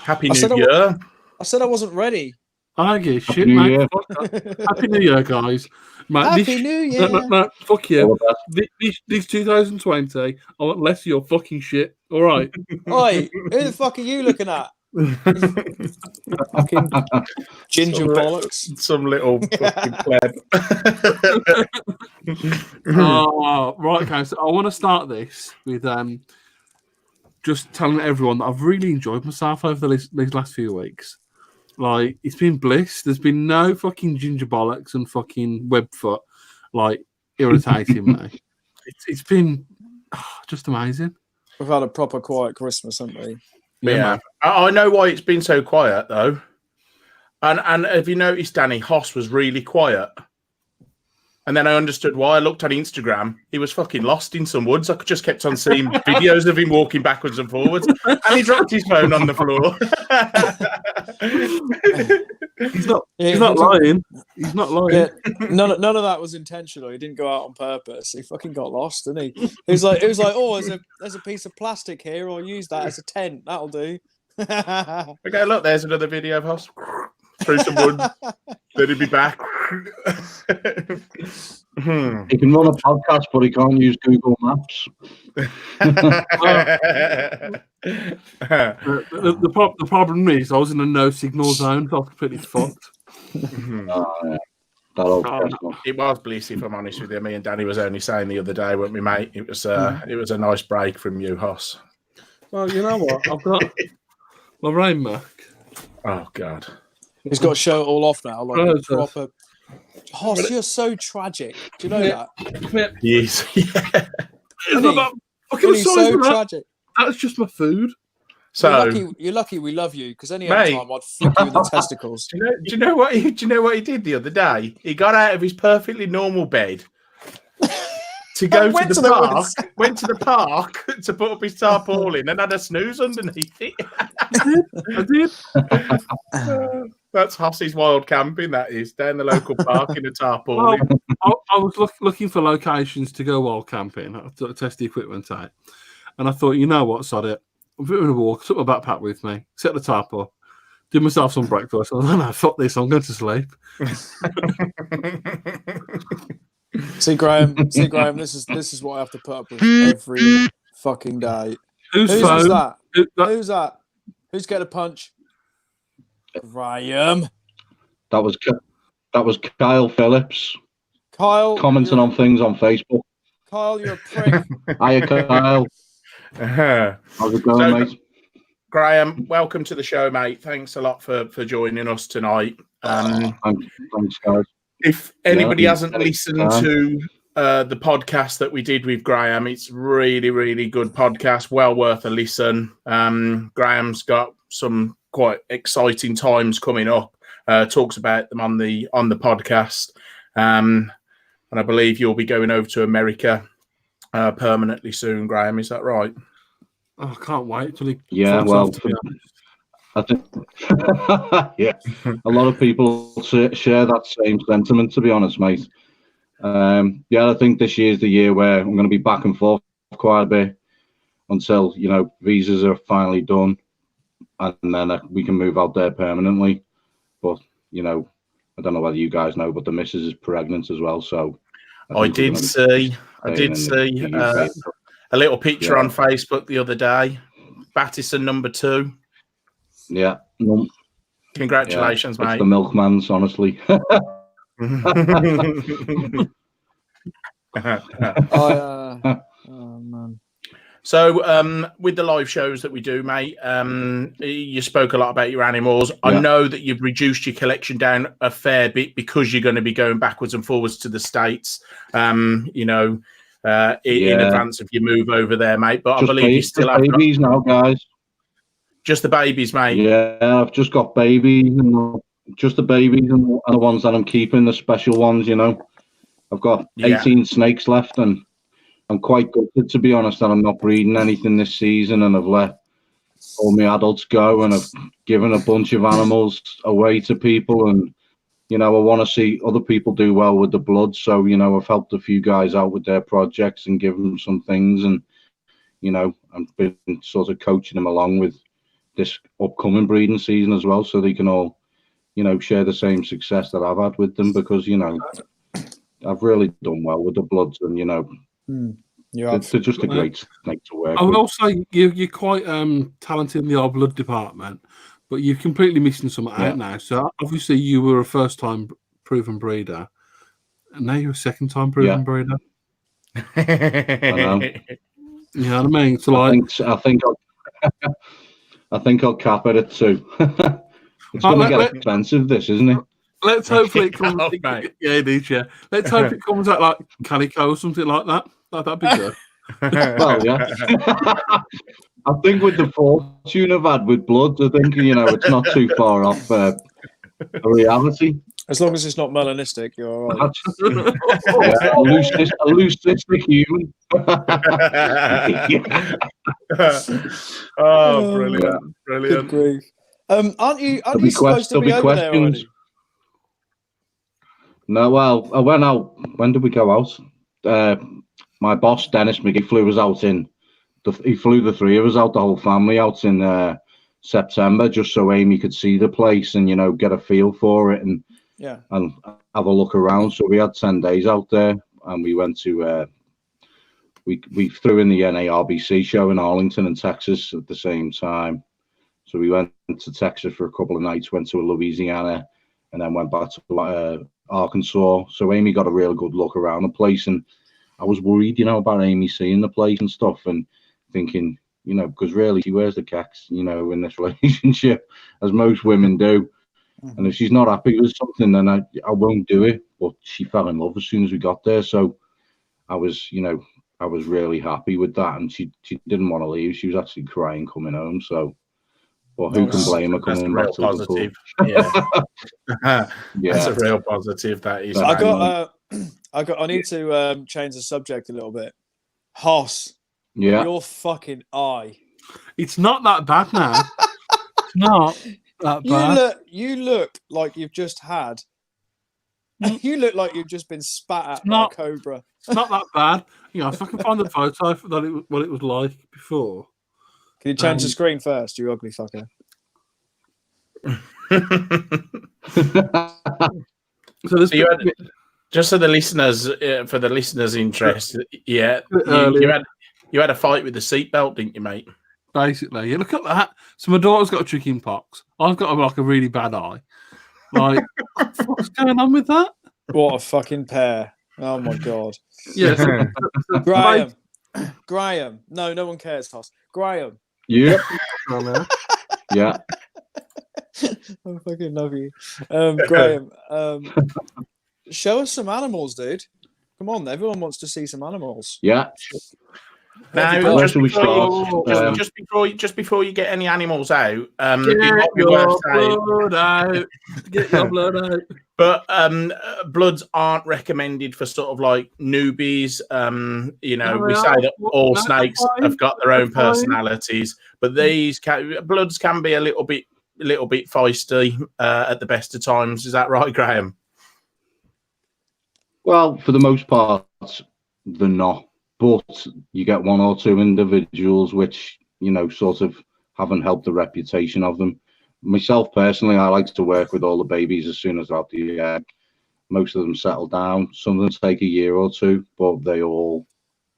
Happy New Year. I said I wasn't ready. I don't give a shit, mate. Happy New Year, guys. Mate, Happy New Year. No, fuck you. This 2020, I want less of your fucking shit. All right. Oi, who the fuck are you looking at? Fucking ginger bollocks. Some little fucking pleb. Right, okay. So I want to start this with just telling everyone that I've really enjoyed myself over these last few weeks. Like, it's been bliss. There's been no fucking ginger bollocks and fucking webfoot, like, irritating me. It's been just amazing. We've had a proper quiet Christmas, haven't we? Yeah. I know why it's been so quiet, though. And have you noticed, Danny, Hoss was really quiet? And then I understood why. I looked at Instagram. He was fucking lost in some woods. I just kept on seeing videos of him walking backwards and forwards. And he dropped his phone on the floor. He's not lying. He's not lying. Yeah, none of that was intentional. He didn't go out on purpose. He fucking got lost, didn't he? It was like, oh, there's a piece of plastic here. I'll use that as a tent. That'll do. Okay, look, there's another video of Hoss. Through some wood. Then he'll be back. He can run a podcast, but he can't use Google Maps. The problem is I was in a no signal zone, so I was completely fucked. It was bliss, if I'm honest with you. Me and Danny was only saying the other day, weren't we, mate? It was a nice break from you, Hoss. Well, you know what? I've got my rain Mac. Oh God. He's got to show it all off now, like proper. Hoss, you're so tragic. Do you know that? He is. Yeah. He's so tragic. That's just my food. So you're lucky we love you, because any other time I'd flip you in the testicles. Do you know what he did the other day? He got out of his perfectly normal bed to go to the park. Went to the park to put up his tarpaulin and had a snooze underneath it. I did. That's Hoss's wild camping. That is down the local park in a tarpaulin. Well, I was looking for locations to go wild camping. I test the equipment out, and I thought, you know what, sod it. I'm doing a walk, took my backpack with me, set the tarp up, did myself some breakfast. I was like, no, fuck this, I'm going to sleep. See, Graham, this is what I have to put up with every fucking day. Who's that? Who's that? Who's getting a punch? Graham. That was Kyle Phillips. Kyle commenting on things on Facebook. Kyle, you're a prick. Hiya, Kyle. How's it going, mate? Graham, welcome to the show, mate. Thanks a lot for joining us tonight. Thanks, guys. If anybody hasn't listened to the podcast that we did with Graham, it's really, really good podcast. Well worth a listen. Graham's got some quite exciting times coming up. Talks about them on the podcast. And I believe you'll be going over to America permanently soon, Graham. Is that right? Oh, I can't wait till he. Yeah, well, I think yeah, a lot of people share that same sentiment. To be honest, mate. Yeah, I think this year's the year where I'm going to be back and forth quite a bit until visas are finally done, and then we can move out there permanently. But I don't know whether you guys know, but the missus is pregnant as well. So I did see a little picture on Facebook the other day. Battison number 2. Yeah. Congratulations, mate. It's the milkman's, honestly. Oh man. So, with the live shows that we do, mate, you spoke a lot about your animals. Yeah. I know that you've reduced your collection down a fair bit because you're going to be going backwards and forwards to the States, in advance of your move over there, mate. But just I believe you still have babies now, guys. Just the babies, mate. Yeah, I've just got babies, and just the babies and the ones that I'm keeping, the special ones. I've got 18 snakes left, and I'm quite gutted, to be honest, that I'm not breeding anything this season, and I've let all my adults go, and I've given a bunch of animals away to people, and I want to see other people do well with the blood. So I've helped a few guys out with their projects and given them some things, and you know, and been sort of coaching them along with this upcoming breeding season as well, so they can all, you know, share the same success that I've had with them, because, you know, I've really done well with the Bloods, and, you know, they're just a great snake to work I with. will say you're quite talented in the old blood department, but you're completely missing something out now. So obviously you were a first-time proven breeder, and now you're a second-time proven breeder. I know. You know what I mean? So I think I'll cap it at 2. It's going to get expensive, this, isn't it? Let's hopefully it comes. Yeah, it is. Yeah, let's hope it comes out like calico or something like that. That'd be good. Well, yeah. I think with the fortune I've had with Bloods, I think, you know, it's not too far off a reality. As long as it's not melanistic, you're all right. A leucistic human. Oh, brilliant. Good grief. Aren't you supposed to be over there already? No, well, I went out. When did we go out? My boss, Dennis McGee, flew us out he flew the 3 of us out, the whole family out in September, just so Amy could see the place and, you know, get a feel for it and have a look around. So we had 10 days out there, and we went to we threw in the NARBC show in Arlington in Texas at the same time. So we went to Texas for a couple of nights, went to Louisiana, and then went back to Arkansas. So Amy got a real good look around the place, and I was worried, you know, about Amy seeing the place and stuff, and thinking, you know, because really she wears the cacks, you know, in this relationship, as most women do. And if she's not happy with something, then I won't do it. But she fell in love as soon as we got there. So I was, you know, I was really happy with that. And she didn't want to leave. She was actually crying coming home. So, well, who can blame her coming back to positive. Yeah. That's a real positive. That is. I need to change the subject a little bit. Hoss. Yeah. Your fucking eye. It's not that bad now. It's not that bad. You look like you've just had. You look like you've just been spat at by a cobra. It's not that bad. You know, if I can find the photo for what it was like before. Can you change the screen first, you ugly fucker? Just for the listeners' interest, you had a fight with the seatbelt, didn't you, mate? Basically, look at that. So my daughter's got a chicken pox. I've got like a really bad eye. Like, what's going on with that? What a fucking pair! Oh my god. Yes, Graham. No one cares, Hoss. Graham. Yeah. Yeah. I fucking love you, Graham. Show us some animals, dude. Come on, everyone wants to see some animals. Yeah. Now, just before you get any animals out, get your blood out. But bloods aren't recommended for sort of like newbies. You know, we say that all snakes have got their own personalities, but these bloods can be a little bit feisty at the best of times. Is that right, Graham? Well, for the most part, they're not. But you get 1 or 2 individuals which, you know, sort of haven't helped the reputation of them. Myself, personally, I like to work with all the babies as soon as they're out the egg. Most of them settle down. Some of them take a year or 2, but they all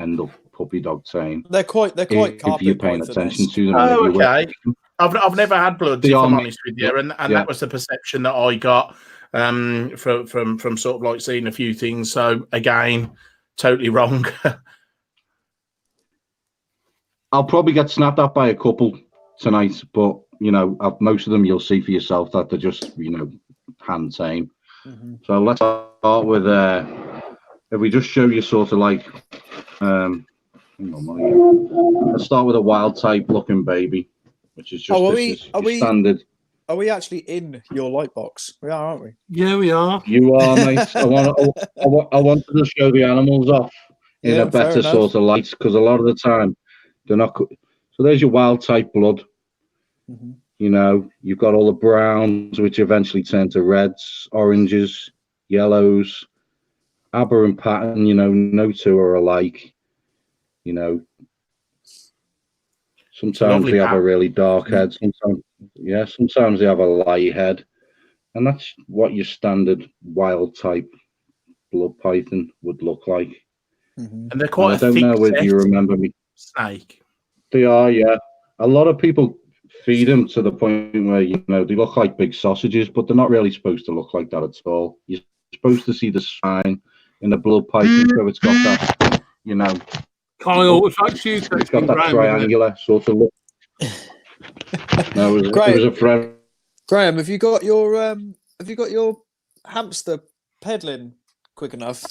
end up puppy dog tame. They're quite if you're paying attention to them. Oh, okay. I've never had bloods, if I'm honest with you, and that was the perception that I got from sort of like seeing a few things. So again, totally wrong. I'll probably get snapped at by a couple tonight, but, you know, most of them you'll see for yourself that they're just, you know, hand tame. So let's start with, if we just show you sort of like, hang on, let's start with a wild type looking baby, which is just standard. Are we actually in your light box? We are, aren't we? Yeah, we are. You are, mate. I wanted to show the animals off in a better sort of light, because a lot of the time they're not. So there's your wild type blood. You know, you've got all the browns, which eventually turn to reds, oranges, yellows, aberrant pattern. You know, no 2 are alike. You know, Sometimes they have a really dark head. Sometimes they have a light head, and that's what your standard wild type blood python would look like. And they're quite. I don't know whether you remember me. Snake. They are, yeah. A lot of people feed them to the point where they look like big sausages, but they're not really supposed to look like that at all. You're supposed to see the spine in the blood python, so it's got that, Kyle, it's actually it's got that triangular sort of look. No, it was a friend. Graham, have you got your hamster peddling quick enough?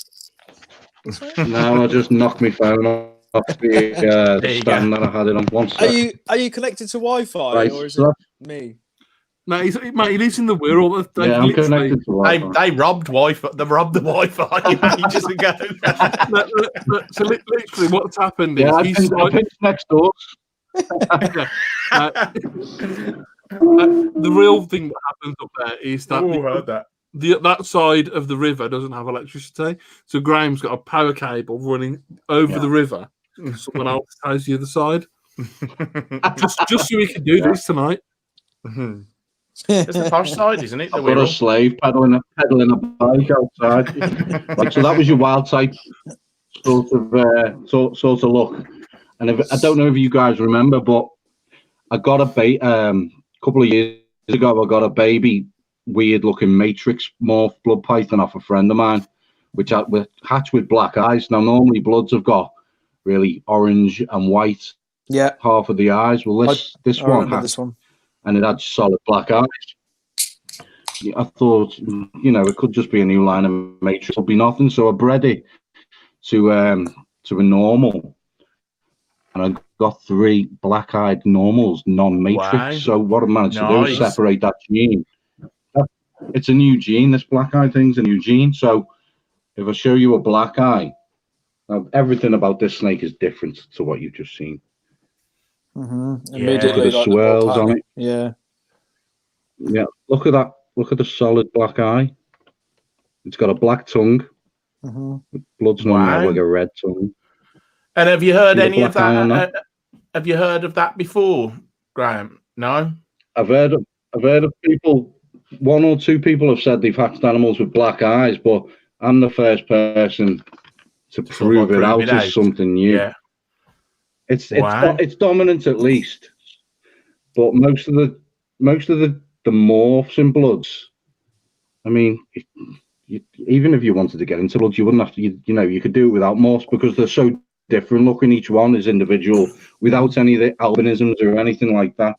No, I just knocked my phone off the stand that I had it on. One second. Are you connected to Wi-Fi or is it me? No, he lives in the world. Yeah, I'm connected to Wi-Fi. They robbed Wi-Fi. They robbed the Wi-Fi ages ago. So literally, what's happened is I think next door. The real thing that happens up there is that that side of the river doesn't have electricity, so Graham's got a power cable running over the river. Someone else has the other side, just so we can do this tonight. It's the posh side, isn't it? I've got a slave pedaling a bike outside. So that was your wild type sort of look. And I don't know if you guys remember, but I got a couple of years ago. I got a baby, weird-looking matrix morph blood python off a friend of mine, which hatched with black eyes. Now, normally bloods have got really orange and white. Yeah. Half of the eyes. Well, this one had, and it had solid black eyes. I thought, it could just be a new line of matrix. It'll be nothing. So I bred it to a normal. And I got 3 black-eyed normals, non-matrix. Wow. So what I managed to do is separate that gene. It's a new gene. This black-eye thing's a new gene. So if I show you a black eye, now everything about this snake is different to what you've just seen. Immediately, look at the swirls on it. Yeah. Look at that. Look at the solid black eye. It's got a black tongue. The blood's not like a red tongue. And have you heard any of that? Have you heard of that before, Graham? No. I've heard of people. 1 or 2 people have said they've hatched animals with black eyes, but I'm the first person to prove it out as something new. Yeah. It's dominant at least, but most of the morphs in bloods. I mean, even if you wanted to get into bloods, you wouldn't have to. You could do it without morphs because they're so different looking. Each one is individual without any of the albinisms or anything like that.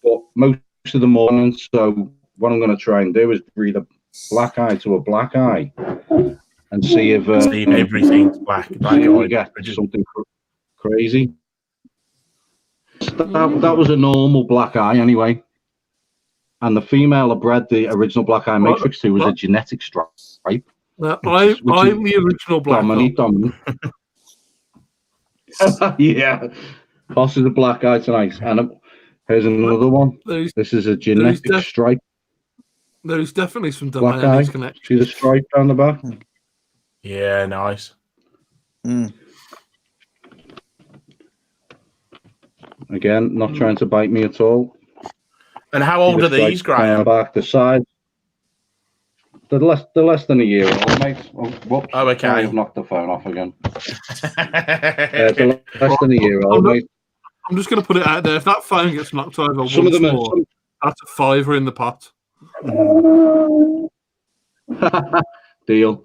But most of the mornings, so what I'm going to try and do is breed a black eye to a black eye and see if everything's black. We get something crazy. That was a normal black eye anyway. And the female I bred the original black eye matrix to was a genetic stripe. I'm the original black eye. Dominant. Yeah. Boss is a black eye tonight. And here's another one. This is a genetic stripe. There's definitely some black eye. Connection. See the stripe down the back? Yeah, nice. Again, not trying to bite me at all. And how old are these, Graham? Back the sides. They're less than a year old, mate. Whoops. Oh, okay. I've knocked the phone off again. They're less than a year old, mate. I'm just going to put it out there. If that phone gets knocked over some of them that's a $5 in the pot. Deal.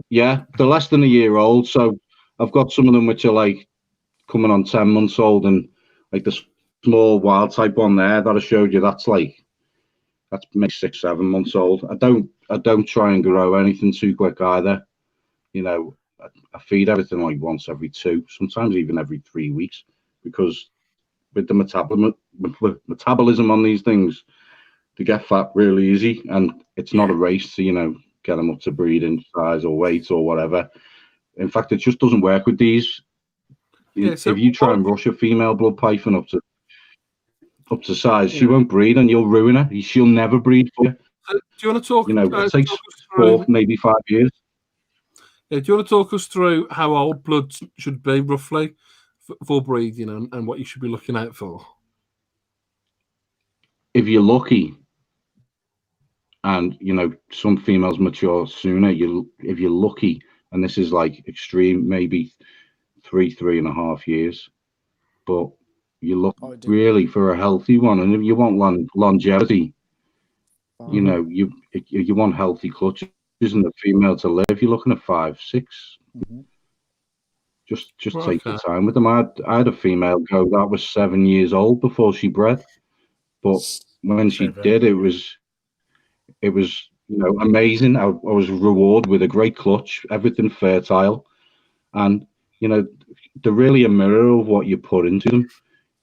Yeah, they're less than a year old. So I've got some of them which are like coming on 10 months old, and like the small wild type one there that I showed you, that's maybe 6, 7 months old. I don't try and grow anything too quick either. I feed everything like once every 2, sometimes even every 3 weeks, because with the metabolism on these things, they get fat really easy, and it's not a race to get them up to breeding size or weight or whatever. In fact, it just doesn't work with these. If you try and rush a female blood python up to size, she won't breed, and you'll ruin her. She'll never breed for you. Do you want to talk? It takes 4, maybe 5 years. Yeah, do you want to talk us through how old bloods should be roughly for breeding and what you should be looking out for? If you're lucky, and some females mature sooner, if you're lucky, and this is like extreme, maybe 3.5 years, but you look really for a healthy one, and if you want longevity, you want healthy clutches and the female to live. You're looking at 5, 6. Just take your time with them. I had a female go that was 7 years old before she bred, but when she did, it was amazing. I was rewarded with a great clutch, everything fertile, and they're really a mirror of what you put into them.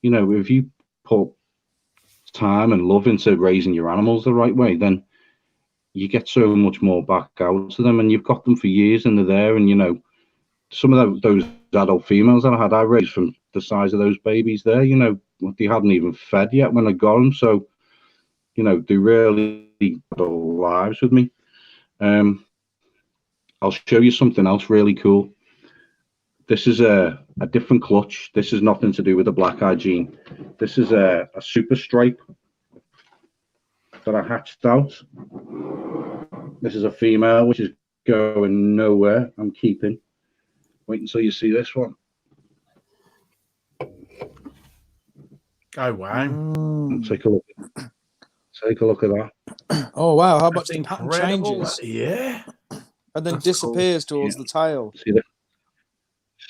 If you put time and love into raising your animals the right way, then you get so much more back out to them, and you've got them for years, and they're there. And some of those adult females that I raised from the size of those babies there, they hadn't even fed yet when I got them. So, they really had lives with me. I'll show you something else really cool. This is a different clutch. This is nothing to do with the black eye gene. This is a super stripe that I hatched out. This is a female, which is going nowhere. I'm keeping. Wait until you see this one. Oh, wow. Take a look. Take a look at that. Oh, wow. How much That's the pattern incredible. changes? Yeah. And then disappears towards the tail.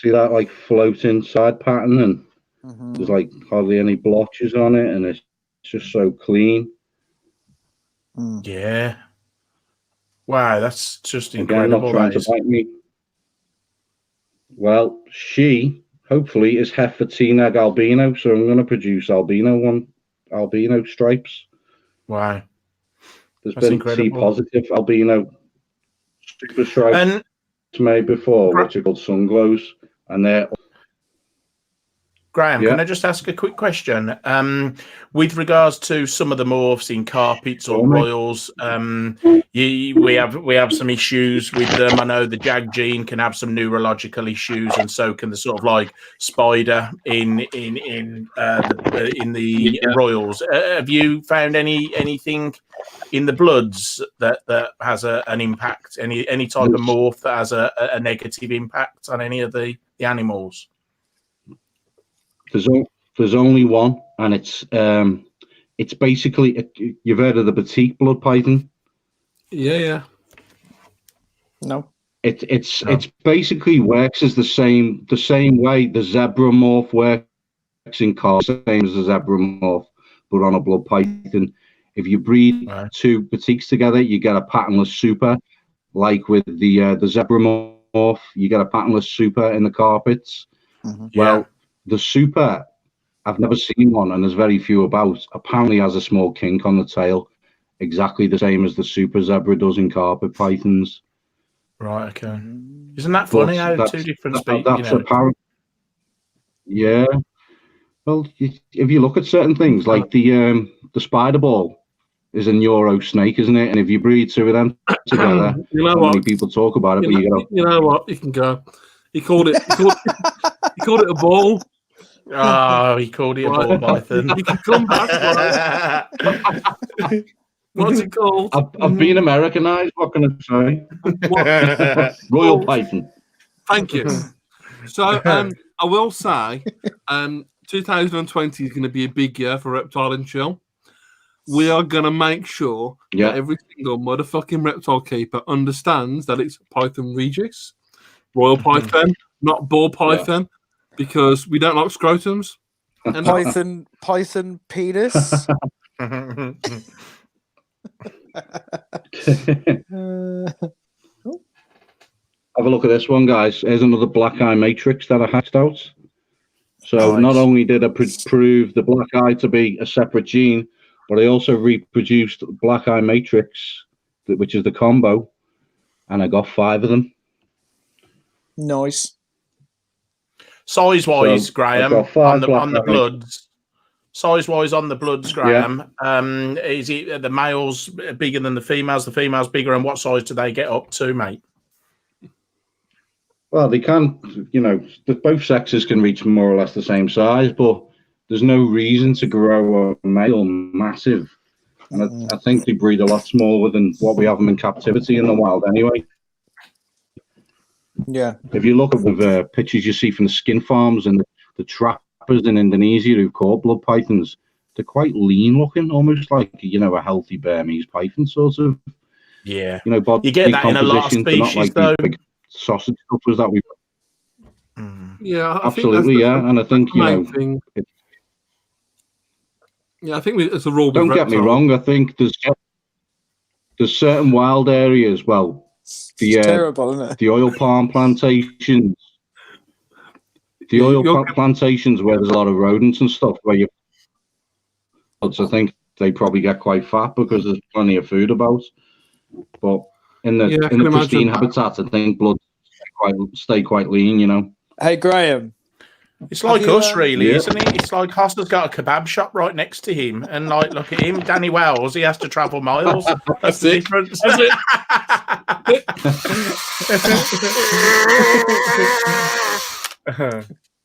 See that like floating side pattern, and there's like hardly any blotches on it, and it's just so clean. Yeah. Wow, that's just Again, incredible. not trying to bite me. Well, she hopefully is heifer T-nag albino, so I'm going to produce albino stripes. Wow. There's That's been incredible. T-positive albino super stripes made before, which are called sun glows, and they're. Graham, can I just ask a quick question? With regards to some of the morphs in carpets or royals, we have some issues with them. I know the Jag gene can have some neurological issues, and so can the sort of like spider in the royals. Have you found anything in the bloods that has an impact? Any type of morph that has a negative impact on any of the animals? There's only one, and it's basically you've heard of the batik blood python? Yeah. No. It's basically works as the same way the zebra morph works in cars, same as the zebra morph, but on a blood python. If you breed two batiks together, you get a patternless super. Like with the zebra morph, you get a patternless super in the carpets. Well, the super, I've never seen one, and there's very few about. Apparently has a small kink on the tail, exactly the same as the super zebra does in carpet pythons. Right, okay. Isn't that funny how two different species? That's apparent. Yeah. Well, if you look at certain things, like the spider ball is a neuro snake, isn't it? And if you breed two of them together, many people talk about it, you know what? You can go. He called it a ball. Oh, he called it a ball python. You can come back. Right? What's it called? I've been Americanized. What can I say? Royal python. Thank you. So I will say 2020 is going to be a big year for Reptile and Chill. We are going to make sure that every single motherfucking reptile keeper understands that it's Python Regis, Royal Python, not ball python, because we don't like scrotums. And Python penis. Have a look at this one, guys. Here's another black eye matrix that I hatched out. So not only did I prove the black eye to be a separate gene, but I also reproduced black eye matrix, which is the combo, and I got 5 of them. Nice. Size-wise, Graham, on the bloods. Size-wise on the bloods, Graham. Is it the males bigger than the females? The females bigger, and what size do they get up to, mate? Well, they can, both sexes can reach more or less the same size, but there's no reason to grow a male massive. And I think they breed a lot smaller than what we have them in captivity in the wild anyway. Yeah. If you look at the pictures you see from the skin farms and the trappers in Indonesia who've caught blood pythons, they're quite lean looking, almost like, a healthy Burmese python sort of. Yeah. Body you get that in a lot of species, not like though. These big sausage stuffers that we. Yeah, absolutely, yeah. And I think, thing. Yeah, I think it's a rule. Don't get me wrong. I think there's certain wild areas. Well, terrible, isn't it? The oil palm plantations. Plantations where there's a lot of rodents and stuff. Where I think they probably get quite fat because there's plenty of food about. But in the pristine habitat, I think blood stay quite lean. Hey, Graham. It's like us, really, isn't it? It's like Hoster's got a kebab shop right next to him, and look at him, Danny Wells. He has to travel miles. That's the difference.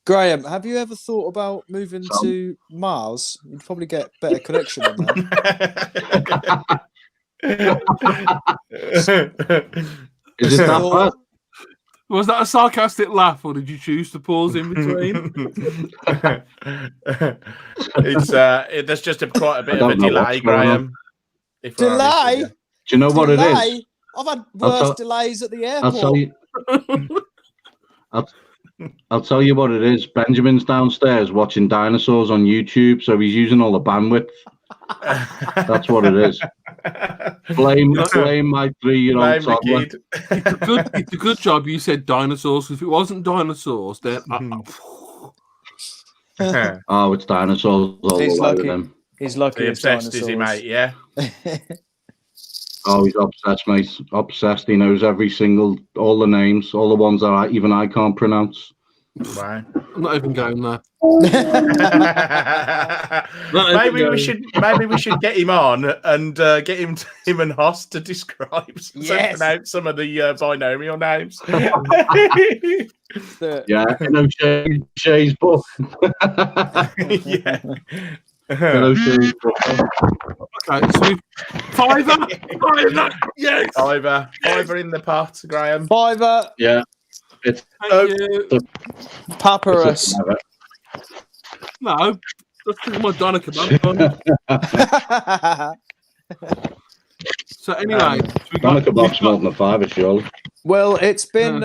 Graham, have you ever thought about moving to Mars? You'd probably get better connection on that. Is it that bad? Was that a sarcastic laugh, or did you choose to pause in between? There's just quite a bit of a delay, Graham. Delay? Do you know what it is? I've had worse delays at the airport. I'll tell you what it is. Benjamin's downstairs watching dinosaurs on YouTube, so he's using all the bandwidth. That's what it is. Blame my 3-year-old toddler. It's a good job you said dinosaurs. If it wasn't dinosaurs, then oh, it's dinosaurs all the way with him. He's lucky. He's obsessed, is he, mate? Yeah. Oh, he's obsessed, mate. Obsessed. He knows all the names, all the ones that even I can't pronounce. Right. I'm not even going there. Maybe we should get him on and get him and Hoss to describe some of the binomial names. Yeah, Shay's book. Yeah. Okay, so we've fiver, yes, fiver in the pot, Graham. Fiver, yeah. It's papyrus. No, that's my doner kebab. So anyway, doner kebab's more than a fiver, surely. Well, it's been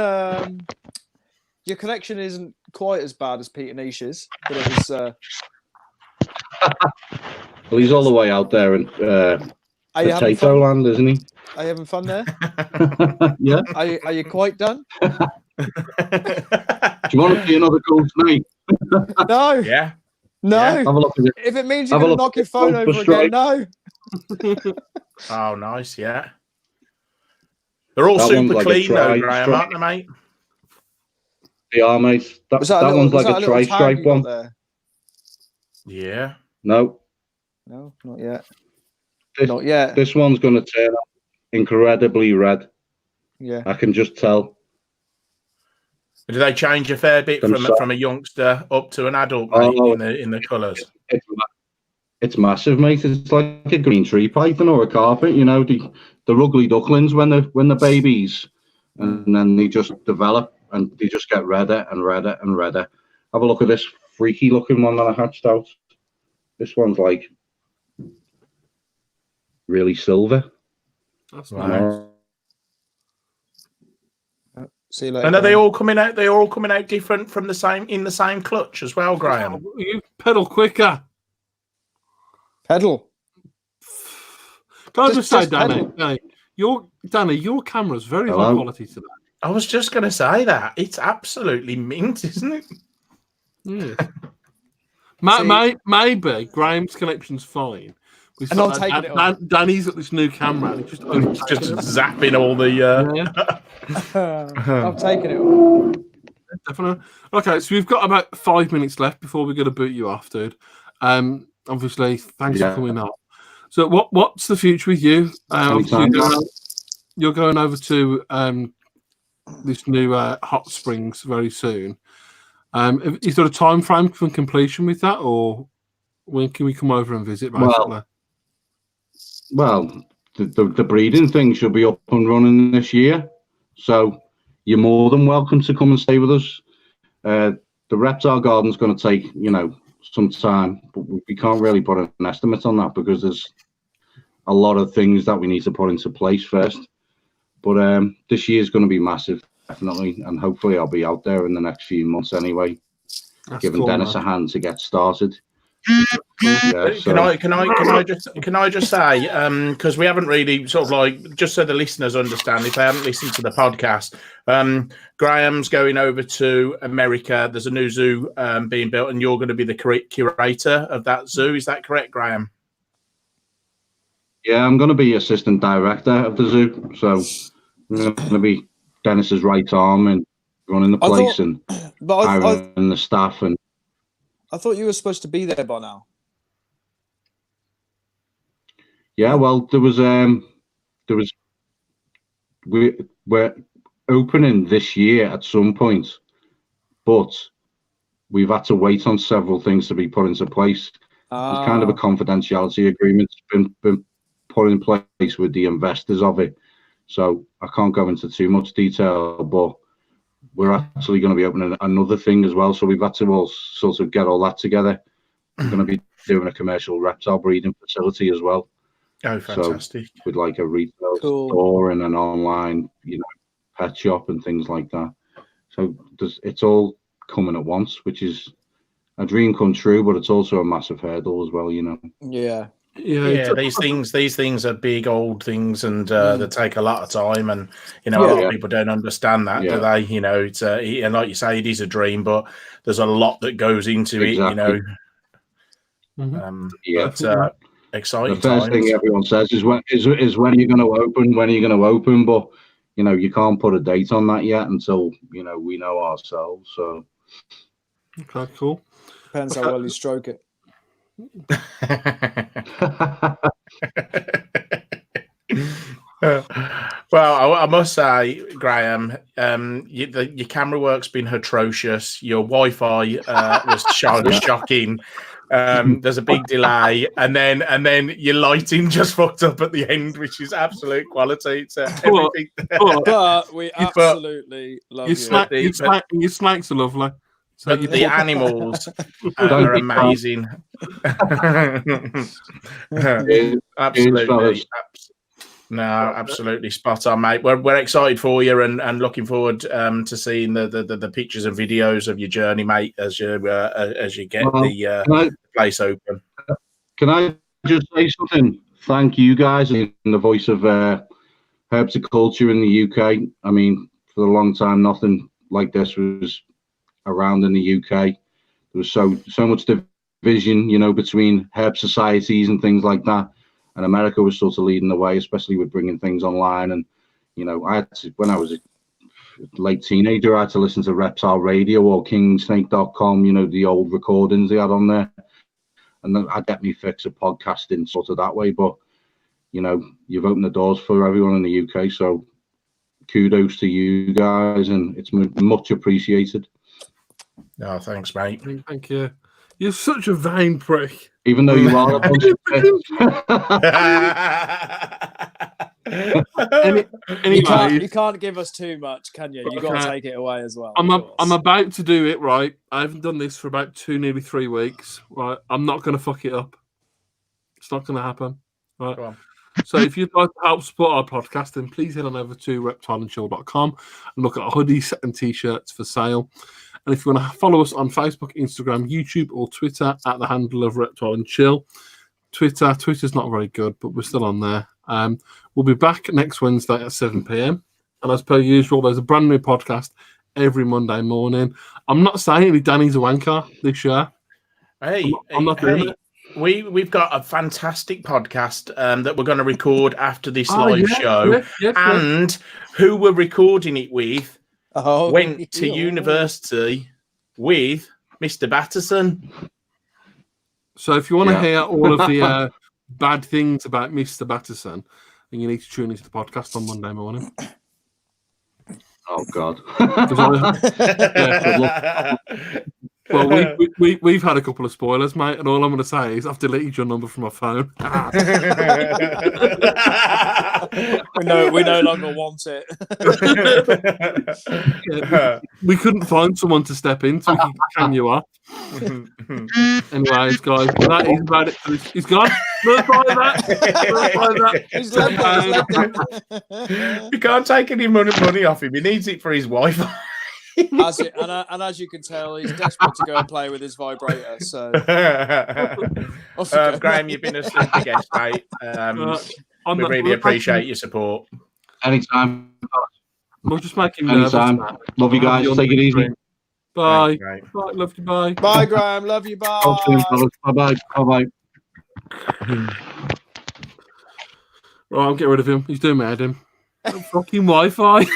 your connection isn't quite as bad as Peter Nish's, but it was. Well, he's all the way out there in potato land, isn't he? Are you having fun there? Yeah. Are you quite done? Do you want to see another cool snake? No. Yeah. No. Yeah. Have a look at it. If it means you're going to knock your phone over again, no. Oh, nice. Yeah. They're all super clean, though, Graham, aren't they, mate? They are, mate. That one's like a tri-stripe one. There? Yeah. No, not yet. Not yet. This one's going to turn out incredibly red. Yeah. I can just tell. Do they change a fair bit from a youngster up to an adult, mate, in the colours? It's massive, mate. It's like a green tree python or a carpet. The ugly ducklings when they're babies, and then they just develop and they just get redder and redder and redder. Have a look at this freaky looking one that I hatched out. This one's like really silver. That's nice. See you later. And are they all coming out? They're all coming out different from the same clutch as well, Graham. You pedal quicker. Pedal. Can I just say, Danny, your camera's very high quality today. I was just going to say that. It's absolutely mint, isn't it? Yeah. Maybe Graham's connection's fine. And I'll take it on. Danny's got this new camera and it's just zapping all the... I'm taking it all. Definitely. Okay, so we've got about 5 minutes left before we're going to boot you off, dude. Obviously, thanks for coming up. So what's the future with you? You're going over to this new hot springs very soon. Is there a time frame for completion with that, or when can we come over and visit? Basically, well, the breeding thing should be up and running this year, so you're more than welcome to come and stay with us. The reptile garden's going to take, some time, but we can't really put an estimate on that because there's a lot of things that we need to put into place first. But this year's going to be massive, definitely, and hopefully I'll be out there in the next few months anyway, giving Dennis a hand to get started. Yeah, can I just say, because we haven't really sort of like, just so the listeners understand, if they haven't listened to the podcast, Graham's going over to America. There's a new zoo being built, and you're going to be the curator of that zoo. Is that correct, Graham? Yeah, I'm going to be assistant director of the zoo, so I'm going to be Dennis's right arm and running the place and hiring the staff. And I thought you were supposed to be there by now. Yeah, well, we're opening this year at some point, but we've had to wait on several things to be put into place. There's kind of a confidentiality agreement been put in place with the investors of it, so I can't go into too much detail, but we're actually going to be opening another thing as well, so we've had to all sort of get all that together. We're going to be doing a commercial reptile breeding facility as well. Oh, fantastic. So with like a retail store and an online, pet shop and things like that. So it's all coming at once, which is a dream come true, but it's also a massive hurdle as well, Yeah. Yeah, these things are big old things, and they take a lot of time, and a lot of people don't understand that, do they? It's and like you say, it is a dream, but there's a lot that goes into it. But exciting. The first thing everyone says is when are you going to open? When are you going to open? But you can't put a date on that yet until we know ourselves. So okay, cool. Depends how well you stroke it. Well, I must say, Graham, your camera work's been atrocious. Your Wi-Fi was shocking. There's a big delay, and then your lighting just fucked up at the end, which is absolute quality. It's everything. But we absolutely love you. Your snakes are lovely. So the animals are amazing. Absolutely. Absolutely spot on, mate. We're excited for you and looking forward to seeing the pictures and videos of your journey, mate, as you get the place open. Can I just say something? Thank you guys in the voice of herpetoculture in the UK. I mean, for a long time, nothing like this was around in the UK. There was so much division, between herb societies and things like that. And America was sort of leading the way, especially with bringing things online. And, I had to, when I was a late teenager, I had to listen to Reptile Radio or kingsnake.com, the old recordings they had on there. And then I'd get me fix of podcasting sort of that way. But, you've opened the doors for everyone in the UK. So kudos to you guys, and it's much appreciated. Oh, thanks, mate. Thank you. You're such a vain prick. Even though you are a bunch of you can't give us too much, can you? You got to take it away as well. I'm about to do it right. I haven't done this for about nearly 3 weeks. Right, I'm not going to fuck it up. It's not going to happen. Right. So if you'd like to help support our podcast, then please head on over to reptileandchill.com and look at our hoodies and t-shirts for sale. And if you want to follow us on Facebook, Instagram, YouTube, or Twitter at the handle of Reptile and Chill. Twitter's not very good, but we're still on there. We'll be back next Wednesday at 7 p.m. And as per usual, there's a brand new podcast every Monday morning. I'm not saying Danny's a wanker this year. I'm not doing it. We've got a fantastic podcast that we're going to record after this live show. Yes. Who we're recording it with went to university with Mr. Battison. So if you want to hear all of the bad things about Mr. Battison, then you need to tune into the podcast on Monday morning. Oh God. Well, we've had a couple of spoilers, mate, and all I'm going to say is I've deleted your number from my phone. we no longer want it. We couldn't find someone to step in so we could cam you up. Anyways, guys, that is about it. He's gone. He's left it. You can't take any money off him. He needs it for his Wi-Fi. As you can tell, he's desperate to go and play with his vibrator. So, Graham, you've been a super guest, mate. We really appreciate your support. Anytime. We're just making Anytime. Love you guys. Take it easy. Bye. Bye. Love you. Bye. Bye, Graham. Love you. Bye. Bye. Bye. Right, I'll get rid of him. He's doing mad him. Fucking Wi-Fi.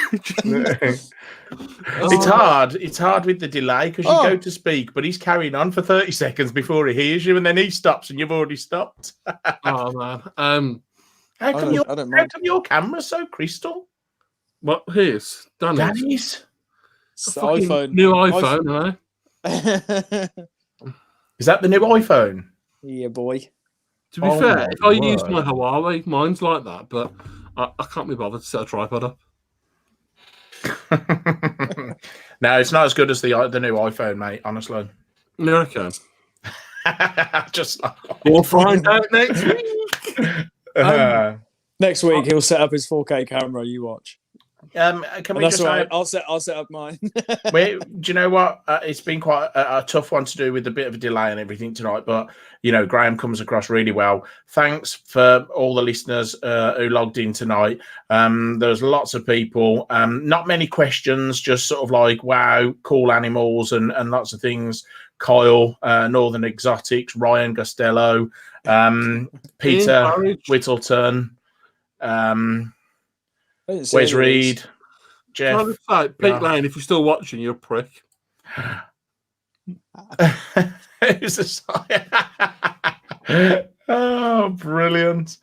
It's hard. It's hard with the delay because you go to speak, but he's carrying on for 30 seconds before he hears you, and then he stops, and you've already stopped. Oh man. How come your camera's so crystal? What? His? Danny's. It's the iPhone. New iPhone, Is that the new iPhone? Yeah, boy. To be fair, if I use my Huawei, mine's like that, but I can't be bothered to set a tripod up. No, it's not as good as the new iPhone, mate. Honestly. No, I can. Just like... We'll find out next week. Next week he'll set up his 4K camera. You watch. Can we just? Right. I'll set up mine. Do you know what? It's been quite a tough one to do with a bit of a delay and everything tonight, but Graham comes across really well. Thanks for all the listeners who logged in tonight. There's lots of people. Not many questions, just sort of like wow, cool animals and lots of things. Kyle, Northern Exotics, Ryan Costello, Peter Whittleton. Wes Reed, Jeff. Pete Lane, if you're still watching, you're a prick. Oh, brilliant.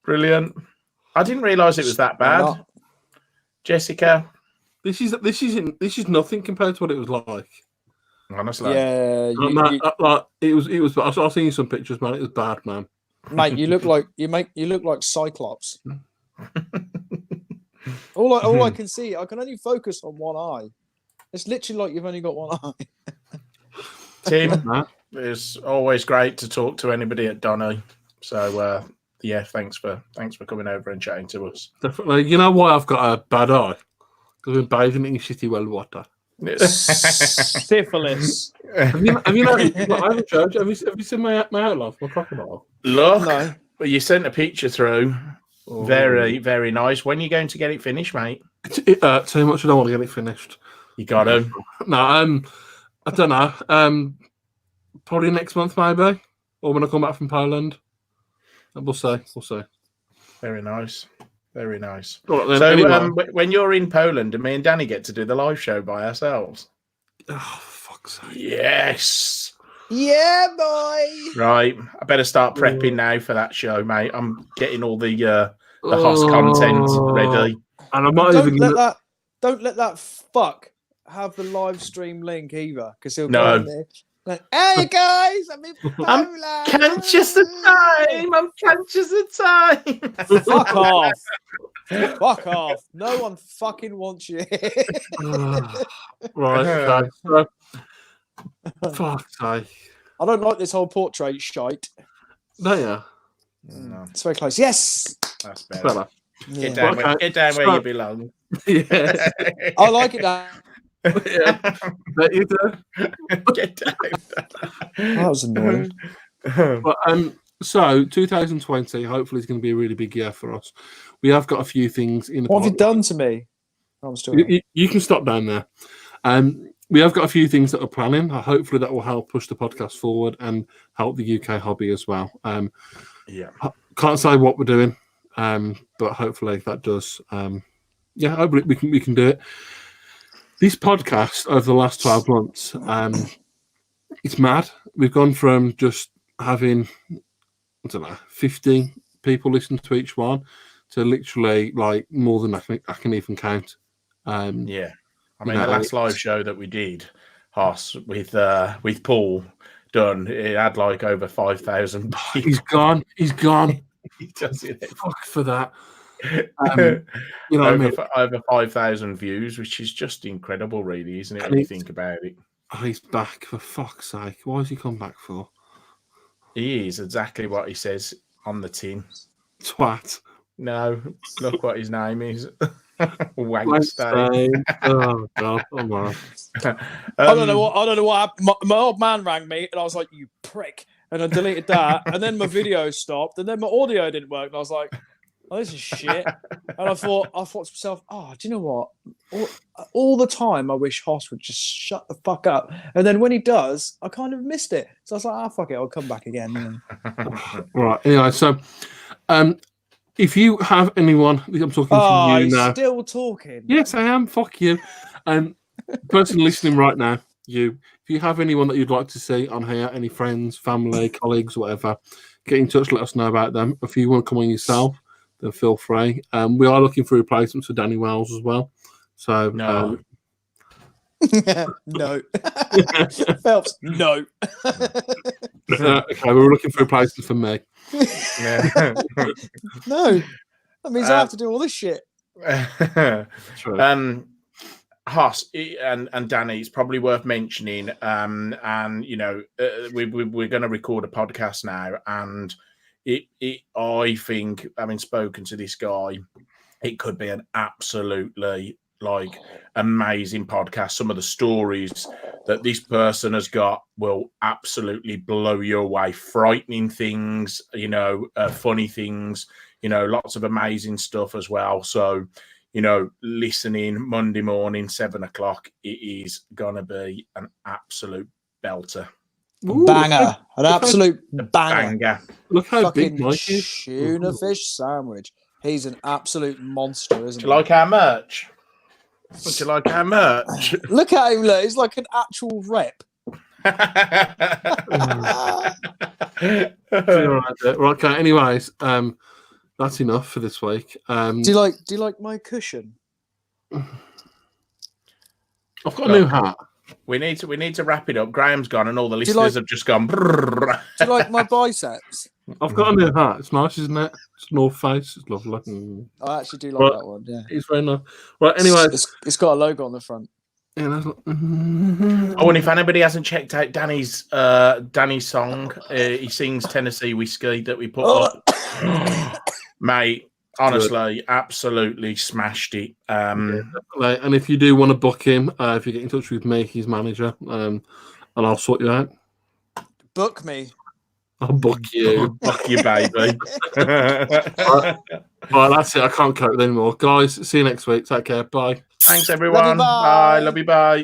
I didn't realise it was that bad. Jessica. This is nothing compared to what it was like. Honestly. Yeah. It was I've seen some pictures, man. It was bad, man. Mate, you look like Cyclops. All I can see, I can only focus on one eye. It's literally like you've only got one eye. Tim, it's always great to talk to anybody at Donny. So thanks for coming over and chatting to us. Definitely. You know why I've got a bad eye? Because we're bathing in shitty well water. Syphilis. Have you seen my outline for my crocodile? Look, no. Well, you sent a picture through. Oh. Very, very nice. When are you going to get it finished, mate? Too much. I don't want to get it finished. You got to. No, I don't know. Probably next month, maybe, or when I come back from Poland. We'll see. Very nice. Very nice. Right, then, so, anyway. When you're in Poland, do me and Danny get to do the live show by ourselves? Oh, fuck's sake! Yes. Yeah, boy. Right, I better start prepping now for that show, mate. I'm getting all the host content ready. And I'm not don't let that fuck have the live stream link either, because he'll go in there. Like, hey guys, I'm in Poland. I'm conscious of time. Fuck off. Fuck off. No one fucking wants you here. Right, okay. Fuck's sake. I don't like this whole portrait shite. No, yeah. No. It's very close. Yes. That's better. Yeah. Get down where you belong. Yeah. I like it now. Yeah. But you do. Get down. That was annoying. But, so 2020 hopefully is going to be a really big year for us. We have got a few things in the What have you done to me? I'm still you can stop down there. We have got a few things that we're planning. Hopefully that will help push the podcast forward and help the UK hobby as well. Can't say what we're doing, but hopefully that does. Hopefully we can do it. This podcast over the last 12 months, it's mad. We've gone from just having, 50 people listen to each one to literally like more than I can even count. Yeah, I mean, the last live show that we did, Hoss, with Paul Dunn, it had like over 5,000 people. He's gone. He's gone. He does it. Fuck for that. You know, over 5,000 views, which is just incredible, really, isn't it? When you think about it. Oh, he's back, for fuck's sake. Why has he come back for? He is exactly what he says on the tin. Twat. No, look what his name is. Wankstein. Oh God! Come on. I don't know what happened. My old man rang me, and I was like, "You prick!" And I deleted that, and then my video stopped, and then my audio didn't work, and I was like, "Oh, this is shit." And I thought to myself, "Oh, do you know what? All the time, I wish Hoss would just shut the fuck up." And then when he does, I kind of missed it. So I was like, "Ah, fuck it, I'll come back again." Right. Anyway, so, if you have anyone, I'm talking to you now. Still talking? Yes, I am. Fuck you. Person listening right now, if you have anyone that you'd like to see on here, any friends, family, colleagues, whatever, get in touch. Let us know about them. If you want to come on yourself, then feel free. We are looking for replacements for Danny Wells as well. So no. No. Phelps, no. Okay, we're looking for replacements for me. Yeah. No. That means I have to do all this shit. True. Hoss and Danny, it's probably worth mentioning. And you know, we're going to record a podcast now, and I think, having spoken to this guy, it could be an absolutely amazing podcast. Some of the stories that this person has got will absolutely blow you away. Frightening things, you know, funny things, you know, lots of amazing stuff as well. So, you know, listening Monday morning, 7:00, it is gonna be an absolute belter. Ooh, banger. An absolute banger. Look how fucking big Mike is. Tuna fish sandwich. He's an absolute monster, isn't he? Do you like our merch? Would you like our merch? Look at him, look. He's like an actual rep. Right, okay, anyways, that's enough for this week. Do you like my cushion? I've got a new hat. We need to wrap it up. Graham's gone, and all the listeners have just gone. Do you like my biceps? I've got a new hat. It's nice, isn't it? It's North Face. It's lovely. I actually do like that one. Yeah, it's very nice. Right, anyway, it's got a logo on the front. Yeah, that's Oh, and if anybody hasn't checked out Danny's song, he sings Tennessee Whiskey that we put up. Mate, honestly, absolutely smashed it. And if you do want to book him, if you get in touch with me, his manager, and I'll sort you out. Book me. I'll book you. Book you, baby. Right, that's it. I can't cope with it anymore. Guys, see you next week. Take care. Bye. Thanks, everyone. Love you, bye. Bye. Love you. Bye.